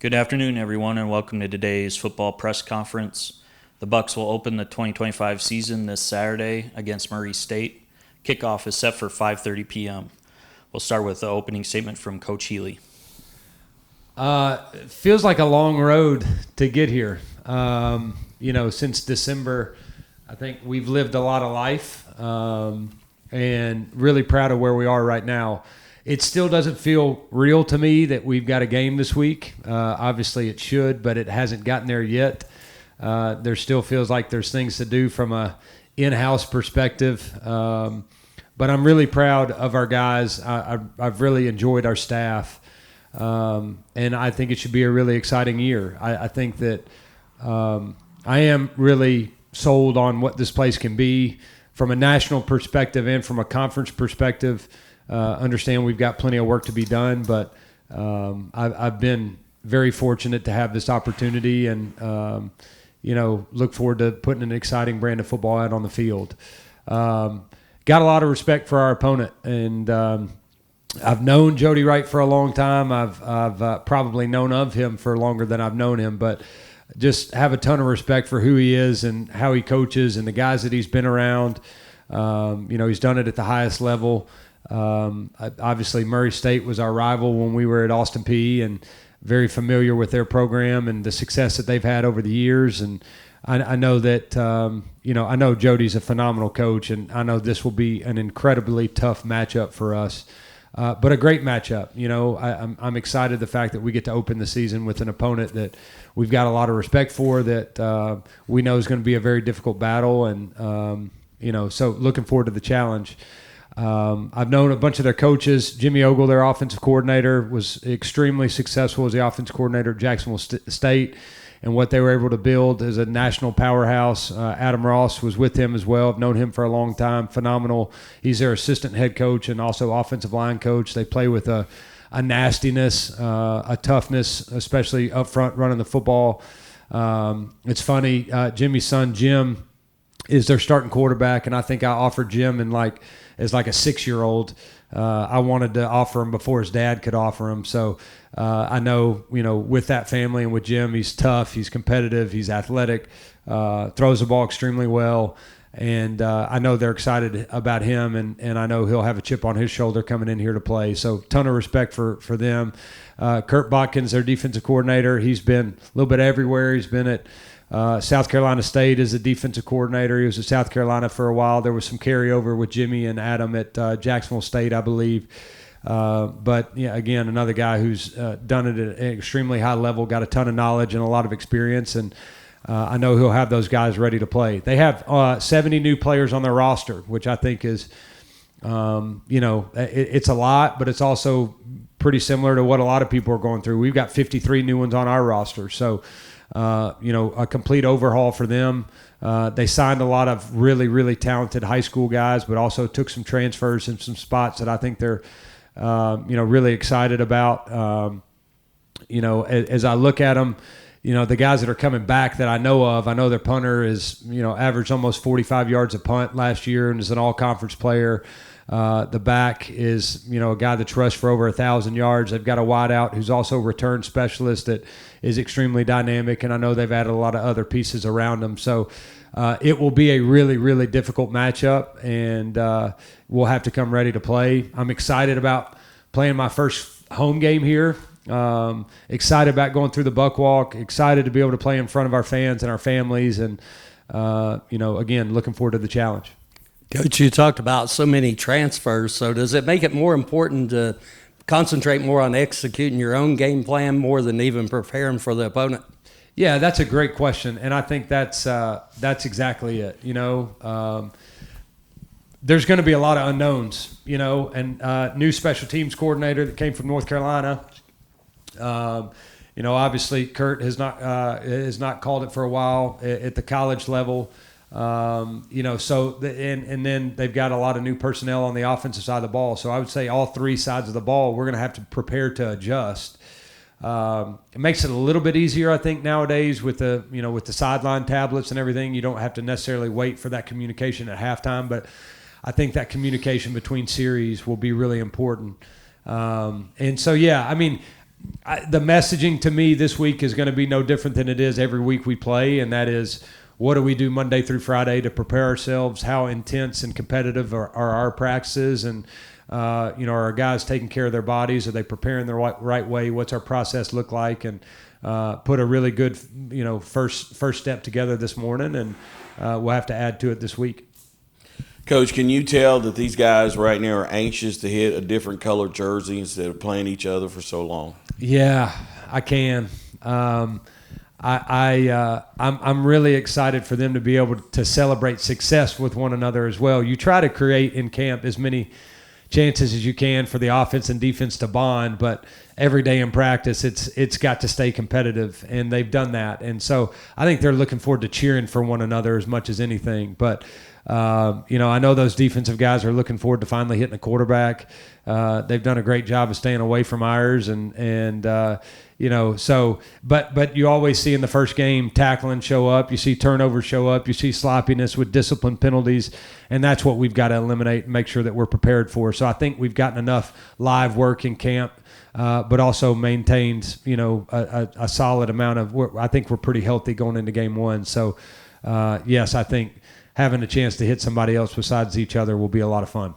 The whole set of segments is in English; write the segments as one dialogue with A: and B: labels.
A: Good afternoon, everyone, and welcome to today's football press conference. The Bucks will open the 2025 season this Saturday against Murray State. Kickoff is set for 5:30 p.m. We'll start with the opening statement from Coach Healy.
B: It feels like a long road to get here. Since December, I think we've lived a lot of life, and really proud of where we are right now. It still doesn't feel real to me that we've got a game this week. Obviously it should, but it hasn't gotten there yet. There still feels like there's things to do from a in-house perspective. But I'm really proud of our guys. I've really enjoyed our staff. And I think it should be a really exciting year. I think that I am really sold on what this place can be from a national perspective and from a conference perspective. Understand we've got plenty of work to be done, but I've been very fortunate to have this opportunity and, look forward to putting an exciting brand of football out on the field. Got a lot of respect for our opponent, and I've known Jody Wright for a long time. I've probably known of him for longer than I've known him, but just have a ton of respect for who he is and how he coaches and the guys that he's been around. He's done it at the highest level. Obviously Murray State was our rival when we were at Austin Peay, and very familiar with their program and the success that they've had over the years. And I know that, I know Jody's a phenomenal coach, and I know this will be an incredibly tough matchup for us. But a great matchup. I'm excited the fact that we get to open the season with an opponent that we've got a lot of respect for, that we know is going to be a very difficult battle. And, so looking forward to the challenge. I've known a bunch of their coaches. Jimmy Ogle, their offensive coordinator, was extremely successful as the offensive coordinator at Jacksonville State, and what they were able to build as a national powerhouse. Adam Ross was with him as well. I've known him for a long time. Phenomenal. He's their assistant head coach and also offensive line coach. They play with a nastiness, a toughness, especially up front running the football. It's funny, Jimmy's son, Jim, is their starting quarterback, and I think I offered Jim as a 6-year-old. I wanted to offer him before his dad could offer him. So I know, with that family and with Jim, he's tough, he's competitive, he's athletic, throws the ball extremely well. And I know they're excited about him, and I know he'll have a chip on his shoulder coming in here to play. So ton of respect for them. Kurt Botkins, their defensive coordinator, he's been a little bit everywhere. He's been at South Carolina State as a defensive coordinator. He was at South Carolina for a while. There was some carryover with Jimmy and Adam at Jacksonville State, I believe. But yeah, again, another guy who's done it at an extremely high level, got a ton of knowledge and a lot of experience, and I know he'll have those guys ready to play. They have 70 new players on their roster, which I think is, it's a lot, but it's also pretty similar to what a lot of people are going through. We've got 53 new ones on our roster, so a complete overhaul for them. They signed a lot of really, really talented high school guys, but also took some transfers in some spots that I think they're, really excited about. As I look at them, the guys that are coming back that I know their punter is, averaged almost 45 yards a punt last year and is an all-conference player. The back is, a guy that's rushed for over 1,000 yards. They've got a wideout who's also a return specialist that is extremely dynamic, and I know they've added a lot of other pieces around them. So it will be a really, really difficult matchup, and we'll have to come ready to play. I'm excited about playing my first home game here. Excited about going through the Buck Walk. Excited to be able to play in front of our fans and our families, and again, looking forward to the challenge.
C: Coach, you talked about so many transfers, so does it make it more important to concentrate more on executing your own game plan more than even preparing for the opponent?
B: Yeah, that's a great question, and I think that's exactly it. There's going to be a lot of unknowns, and new special teams coordinator that came from North Carolina. Obviously Kurt has not called it for a while at the college level. And then they've got a lot of new personnel on the offensive side of the ball. So I would say all three sides of the ball, we're going to have to prepare to adjust. It makes it a little bit easier, I think, nowadays with the sideline tablets and everything. You don't have to necessarily wait for that communication at halftime, but I think that communication between series will be really important. And so, yeah, I mean, the messaging to me this week is going to be no different than it is every week we play, and that is, what do we do Monday through Friday to prepare ourselves? How intense and competitive are our practices? And, are our guys taking care of their bodies? Are they preparing the right way? What's our process look like? And put a really good, first step together this morning, and we'll have to add to it this week.
D: Coach, can you tell that these guys right now are anxious to hit a different colored jersey instead of playing each other for so long?
B: Yeah, I can. I'm really excited for them to be able to celebrate success with one another as well. You try to create in camp as many chances as you can for the offense and defense to bond, but every day in practice it's got to stay competitive, and they've done that. And so I think they're looking forward to cheering for one another as much as anything. But I know those defensive guys are looking forward to finally hitting a quarterback. They've done a great job of staying away from ours, but you always see in the first game tackling show up, you see turnovers show up, you see sloppiness with discipline penalties, and that's what we've got to eliminate and make sure that we're prepared for. So I think we've gotten enough live work in camp, but also maintained, a solid amount of. I think we're pretty healthy going into game one. So yes, I think having a chance to hit somebody else besides each other will be a lot of fun.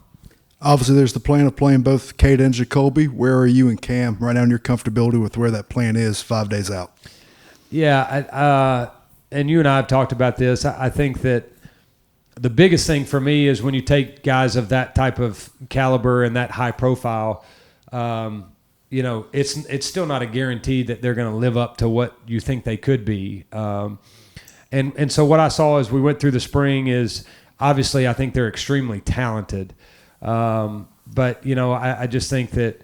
E: Obviously, there's the plan of playing both Cade and Jacoby. Where are you and Cam right now in your comfortability with where that plan is 5 days out?
B: Yeah, and you and I have talked about this. I think that the biggest thing for me is when you take guys of that type of caliber and that high profile, it's still not a guarantee that they're going to live up to what you think they could be. And so what I saw as we went through the spring is, obviously, I think they're extremely talented. But I just think that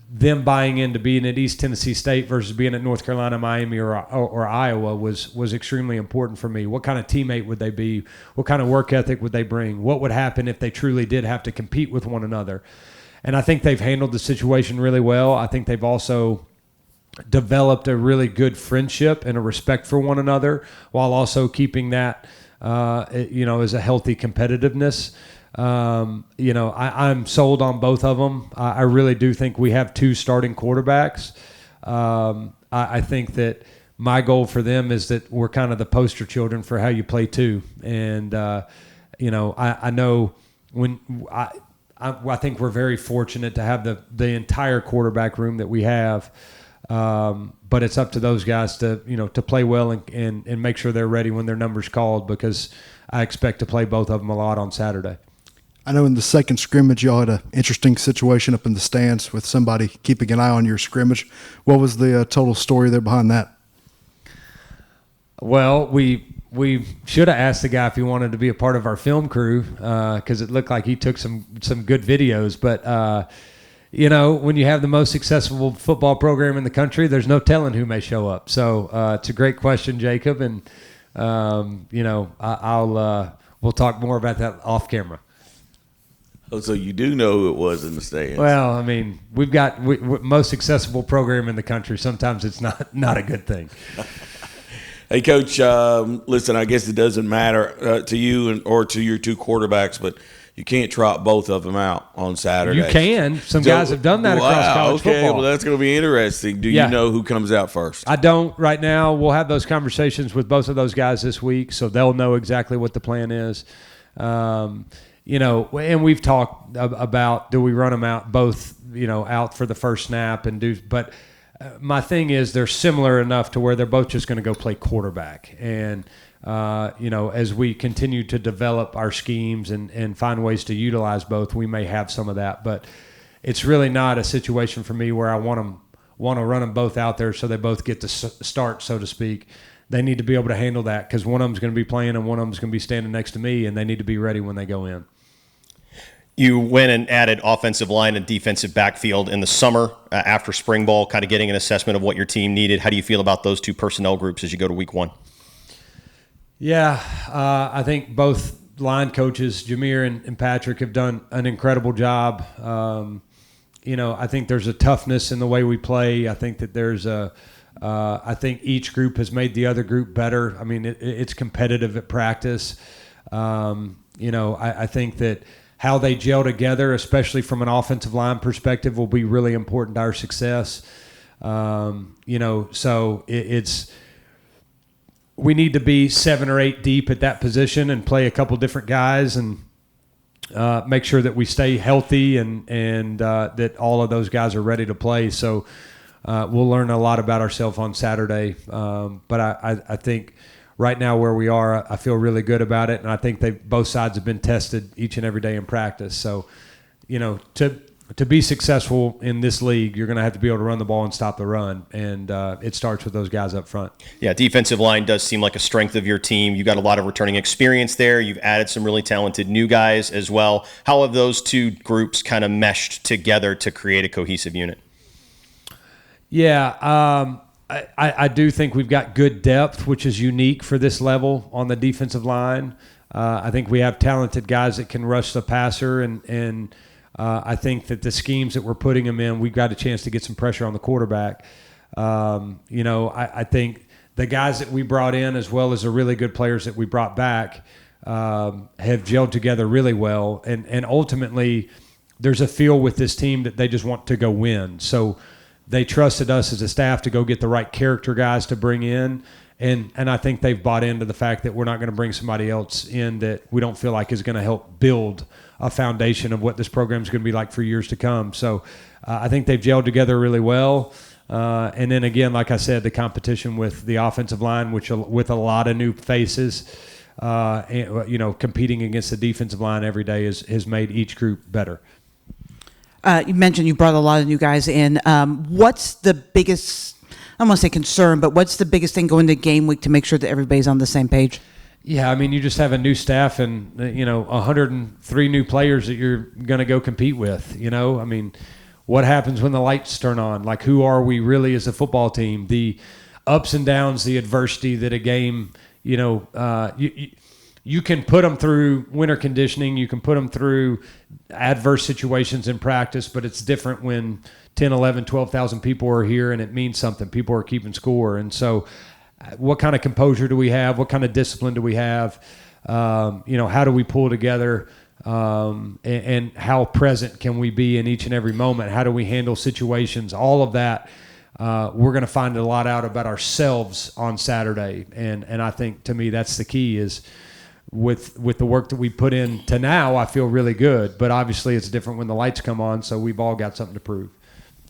B: them buying into being at East Tennessee State versus being at North Carolina, Miami, or Iowa was extremely important for me. What kind of teammate would they be? What kind of work ethic would they bring? What would happen if they truly did have to compete with one another? And I think they've handled the situation really well. I think they've also developed a really good friendship and a respect for one another, while also keeping that, as a healthy competitiveness. I'm sold on both of them. I really do think we have two starting quarterbacks. I think that my goal for them is that we're kind of the poster children for how you play two. And, I know I think we're very fortunate to have the entire quarterback room that we have. But it's up to those guys to play well and make sure they're ready when their number's called, because I expect to play both of them a lot on Saturday.
E: I know in the second scrimmage, y'all had an interesting situation up in the stands with somebody keeping an eye on your scrimmage. What was the total story there behind that?
B: Well, we should have asked the guy if he wanted to be a part of our film crew, because it looked like he took some good videos. But, when you have the most successful football program in the country, there's no telling who may show up. So it's a great question, Jacob. And, we'll talk more about that off camera.
D: Oh, so you do know who it was in the stands?
B: Well, I mean, we've got most successful program in the country. Sometimes it's not a good thing.
D: Hey, Coach, listen, I guess it doesn't matter to you or to your two quarterbacks, but you can't trot both of them out on Saturday.
B: You can. Some guys have done that across college football.
D: Well, that's going to be interesting. Do you know who comes out first?
B: I don't right now. We'll have those conversations with both of those guys this week, so they'll know exactly what the plan is. And we've talked about, do we run them out both, out for the first snap but my thing is they're similar enough to where they're both just going to go play quarterback. And, as we continue to develop our schemes and find ways to utilize both, we may have some of that. But it's really not a situation for me where I want to run them both out there so they both get to start, so to speak. They need to be able to handle that, because one of them's going to be playing and one of them's going to be standing next to me, and they need to be ready when they go in.
F: You went and added offensive line and defensive backfield in the summer after spring ball, kind of getting an assessment of what your team needed. How do you feel about those two personnel groups as you go to week one?
B: Yeah, I think both line coaches, Jameer and Patrick, have done an incredible job. I think there's a toughness in the way we play. I think that there's I think each group has made the other group better. I mean, it's competitive at practice. I think that how they gel together, especially from an offensive line perspective, will be really important to our success. So it's we need to be 7 or 8 deep at that position and play a couple different guys and make sure that we stay healthy and that all of those guys are ready to play. So we'll learn a lot about ourselves on Saturday. But I think right now where we are, I feel really good about it, and I think both sides have been tested each and every day in practice. So, to be successful in this league, you're going to have to be able to run the ball and stop the run, and it starts with those guys up front.
F: Yeah, defensive line does seem like a strength of your team. You got a lot of returning experience there. You've added some really talented new guys as well. How have those two groups kind of meshed together to create a cohesive unit?
B: Yeah, I do think we've got good depth, which is unique for this level on the defensive line. I think we have talented guys that can rush the passer, and I think that the schemes that we're putting them in, we've got a chance to get some pressure on the quarterback. I think the guys that we brought in, as well as the really good players that we brought back, have gelled together really well. And ultimately, there's a feel with this team that they just want to go win. So they trusted us as a staff to go get the right character guys to bring in. And I think they've bought into the fact that we're not going to bring somebody else in that we don't feel like is going to help build a foundation of what this program is going to be like for years to come. So I think they've gelled together really well. And then again, like I said, the competition with the offensive line, which with a lot of new faces, competing against the defensive line every day has made each group better.
G: You mentioned you brought a lot of new guys in. What's the biggest, I don't want to say concern, but what's the biggest thing going to game week to make sure that everybody's on the same page?
B: Yeah, I mean, you just have a new staff and, 103 new players that you're going to go compete with, I mean, what happens when the lights turn on? Like, who are we really as a football team? The ups and downs, the adversity that a game, you can put them through winter conditioning. You can put them through adverse situations in practice, but it's different when 10, 11, 12,000 people are here and it means something. People are keeping score. And so what kind of composure do we have? What kind of discipline do we have? How do we pull together? And how present can we be in each and every moment? How do we handle situations? All of that, we're going to find a lot out about ourselves on Saturday. And I think, to me, that's the key is with the work that we put in to now, I feel really good. But obviously it's different when the lights come on, so we've all got something to prove.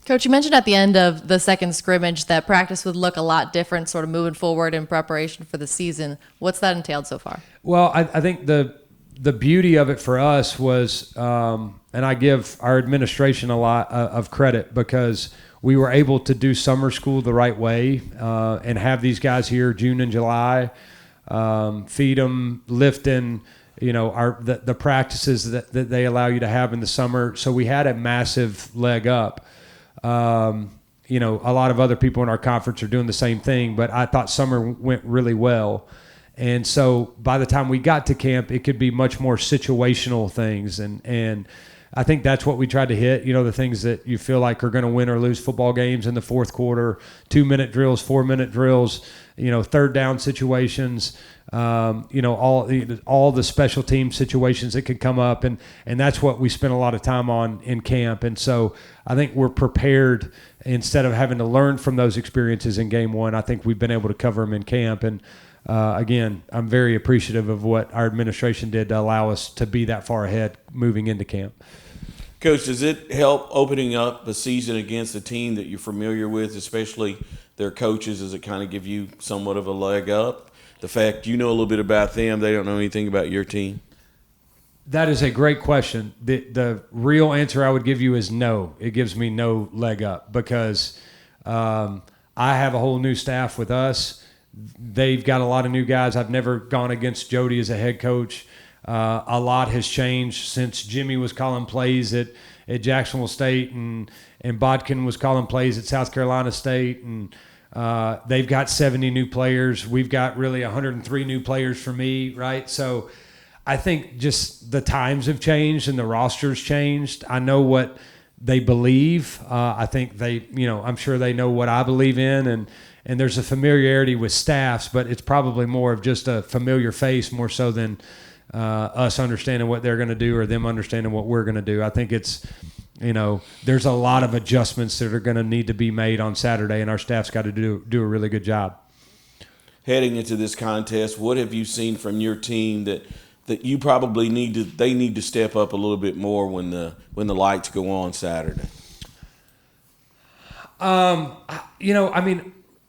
H: Coach, you mentioned at the end of the second scrimmage that practice would look a lot different sort of moving forward in preparation for the season. What's that entailed so far?
B: Well, I think the beauty of it for us was, and I give our administration a lot of credit because we were able to do summer school the right way and have these guys here June and July, feed them, lifting, the practices that they allow you to have in the summer. So we had a massive leg up. A lot of other people in our conference are doing the same thing, but I thought summer went really well. And so by the time we got to camp, it could be much more situational things. And I think that's what we tried to hit, the things that you feel like are going to win or lose football games in the fourth quarter, 2-minute drills, 4-minute drills, third down situations, all the special team situations that could come up. And that's what we spent a lot of time on in camp. And so I think we're prepared instead of having to learn from those experiences in game one. I think we've been able to cover them in camp. And again, I'm very appreciative of what our administration did to allow us to be that far ahead moving into camp.
D: Coach, does it help opening up the season against a team that you're familiar with, especially their coaches? Does it kind of give you somewhat of a leg up? The fact you know a little bit about them, they don't know anything about your team?
B: That is a great question. The real answer I would give you is no. It gives me no leg up because I have a whole new staff with us. They've got a lot of new guys. I've never gone against Jody as a head coach. A lot has changed since Jimmy was calling plays at Jacksonville State and Bodkin was calling plays at South Carolina State. And they've got 70 new players. We've got really 103 new players for me, right? So I think just the times have changed and the roster's changed. I know what they believe. I think I'm sure they know what I believe in. And there's a familiarity with staffs, but it's probably more of just a familiar face more so than us understanding what they're going to do or them understanding what we're going to do. I think it's there's a lot of adjustments that are going to need to be made on Saturday, and our staff's got to do a really good job.
D: Heading into this contest, what have you seen from your team that you probably need to step up a little bit more when the lights go on Saturday?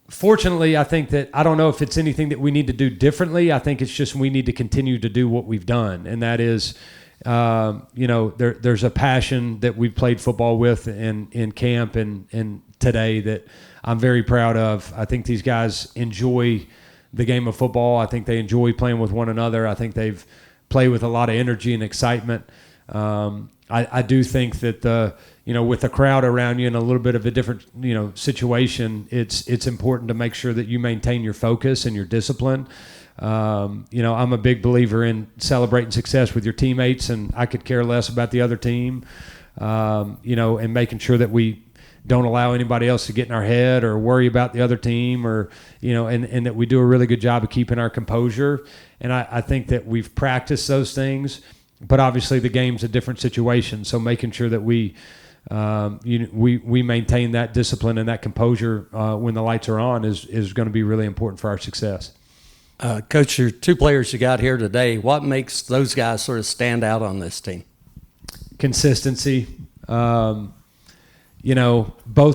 B: Fortunately, I think that I don't know if it's anything that we need to do differently. I think it's just we need to continue to do what we've done, and that is, there's a passion that we've played football with in camp and today that I'm very proud of. I think these guys enjoy the game of football. I think they enjoy playing with one another. I think they've played with a lot of energy and excitement. I do think that with the crowd around you in a little bit of a different, situation, it's important to make sure that you maintain your focus and your discipline. I'm a big believer in celebrating success with your teammates, and I could care less about the other team, and making sure that we don't allow anybody else to get in our head or worry about the other team or, and that we do a really good job of keeping our composure. And I think that we've practiced those things, but obviously the game's a different situation. So making sure that we maintain that discipline and that composure when the lights are on is going to be really important for our success.
C: Coach, your two players you got here today, what makes those guys sort of stand out on this team?
B: Consistency. Both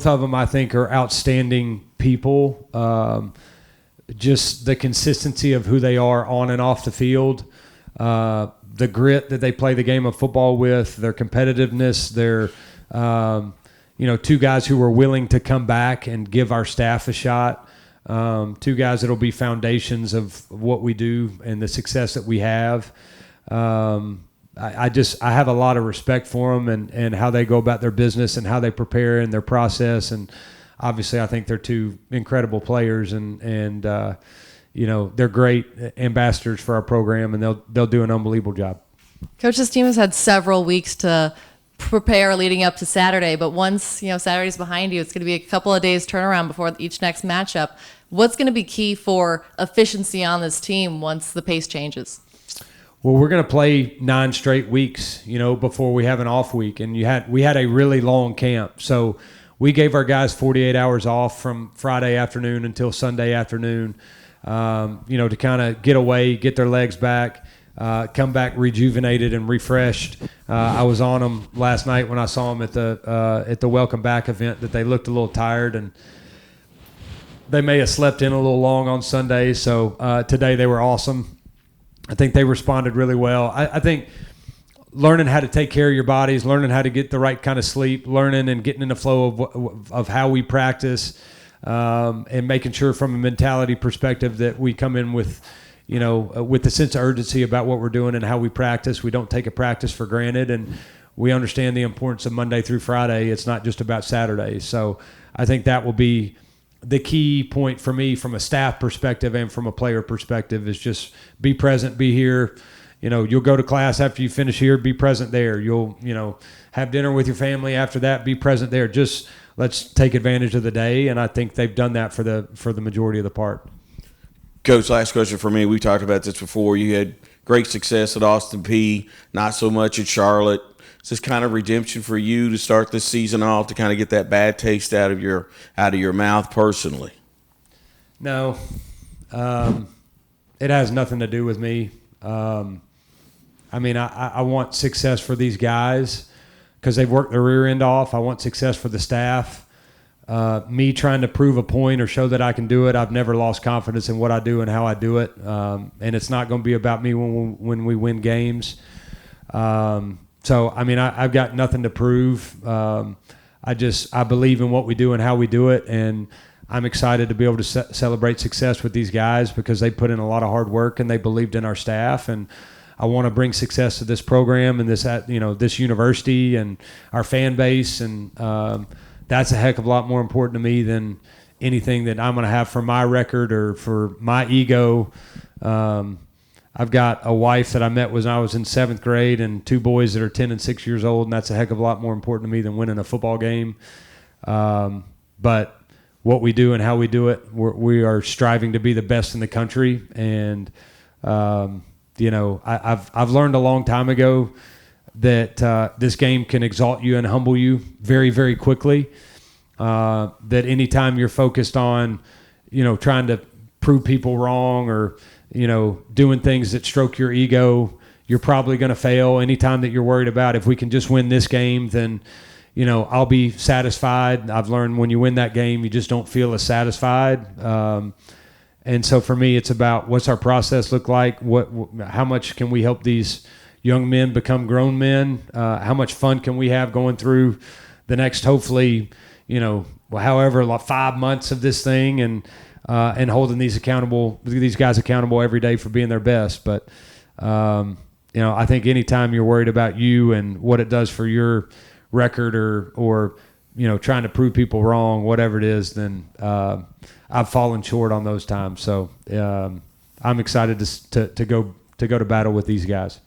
B: of them I think are outstanding people. Just the consistency of who they are on and off the field, the grit that they play the game of football with, their competitiveness, their two guys who were willing to come back and give our staff a shot. Two guys that will be foundations of what we do and the success that we have. I have a lot of respect for them and how they go about their business and how they prepare and their process. And obviously I think they're two incredible players and they're great ambassadors for our program, and they'll do an unbelievable job.
H: Coach, this team has had several weeks to prepare leading up to Saturday, but once Saturday's behind you, it's going to be a couple of days turnaround before each next matchup. What's going to be key for efficiency on this team once the pace changes?
B: Well, we're going to play 9 straight weeks, before we have an off week, and we had a really long camp, so we gave our guys 48 hours off from Friday afternoon until Sunday afternoon, to kind of get away, get their legs back. Come back rejuvenated and refreshed. I was on them last night when I saw them at the welcome back event that they looked a little tired, and they may have slept in a little long on Sunday. So today they were awesome. I think they responded really well. I think learning how to take care of your bodies, learning how to get the right kind of sleep, learning and getting in the flow of how we practice, and making sure from a mentality perspective that we come in with the sense of urgency about what we're doing and how we practice. We don't take a practice for granted, and we understand the importance of Monday through Friday. It's not just about Saturday. So I think that will be the key point for me from a staff perspective and from a player perspective is just be present, be here. You'll go to class after you finish here, be present there. You'll, have dinner with your family after that, be present there. Just let's take advantage of the day, and I think they've done that for the majority of the part.
D: Coach, last question for me. We talked about this before. You had great success at Austin Peay, not so much at Charlotte. Is this kind of redemption for you to start this season off to kind of get that bad taste out of your mouth personally?
B: No, it has nothing to do with me. I want success for these guys because they've worked their rear end off. I want success for the staff. Me trying to prove a point or show that I can do it, I've never lost confidence in what I do and how I do it. And it's not going to be about me when we win games. I've got nothing to prove. I believe in what we do and how we do it, and I'm excited to be able to celebrate success with these guys because they put in a lot of hard work and they believed in our staff, and I want to bring success to this program and this university and our fan base, and that's a heck of a lot more important to me than anything that I'm going to have for my record or for my ego. I've got a wife that I met when I was in 7th grade and 2 boys that are 10 and 6 years old, and that's a heck of a lot more important to me than winning a football game. But what we do and how we do it, we are striving to be the best in the country. And, I've learned a long time ago that this game can exalt you and humble you very, very quickly. That anytime you're focused on, trying to prove people wrong or, doing things that stroke your ego, you're probably going to fail. Anytime that you're worried about if we can just win this game, then, I'll be satisfied. I've learned when you win that game, you just don't feel as satisfied. And so for me, it's about what's our process look like? How much can we help these young men become grown men? How much fun can we have going through the next, hopefully, however, like 5 months of this thing, and holding these guys accountable every day for being their best. But I think anytime you're worried about you and what it does for your record or trying to prove people wrong, whatever it is, then I've fallen short on those times. So I'm excited to go to battle with these guys.